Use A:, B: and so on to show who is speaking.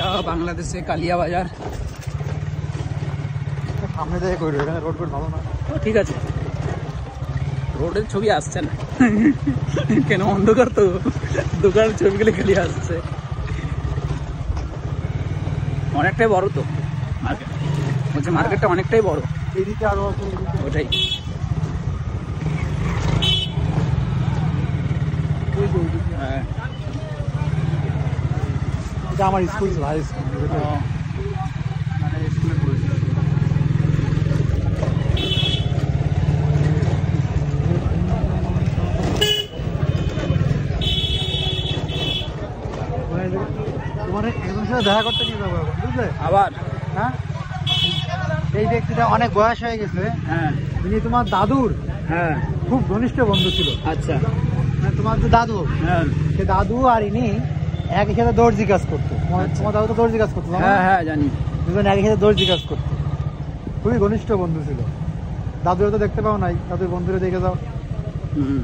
A: এটা বাংলাদেশে কালিয়া বাজার।
B: সামনে থেকে কই এখানে রোড ভালো না।
A: ঠিক আছে, রোডের ছবি আসছে না কেন, অন্ধকার তো, দোকানের ছবিগুলো খালি আসছে। অনেকটাই বড় তো মার্কেট, বলছে মার্কেটটা অনেকটাই বড়।
B: এদিকে আরো
A: ওটাই হ্যাঁ।
B: এটা আমার স্কুল ছিল, হাই স্কুল।
A: মানে স্কুলে পড়েছি।
B: তোমার একজনের সাথে দেখা করতে কি যাবো এখন, বুঝলে?
A: আবার
B: হ্যাঁ, এই ব্যক্তিটা অনেক বয়স হয়ে গেছে।
A: হ্যাঁ
B: ইনি তোমার দাদুর
A: হ্যাঁ
B: খুব ঘনিষ্ঠ বন্ধু ছিল।
A: আচ্ছা
B: মানে তোমার যে দাদু,
A: হ্যাঁ
B: সে দাদু আর ইনি একই সাথে দর্জি কাজ করতো। তোমার দাদু তো দর্জি কাজ করতো, জানো না?
A: হ্যাঁ হ্যাঁ জানি।
B: দুজন একই সাথে দর্জি কাজ করতো, খুবই ঘনিষ্ঠ বন্ধু ছিল। দাদুরা তো দেখতে পাও নাই, দাদুর বন্ধুরা দেখে যাও।
A: হুম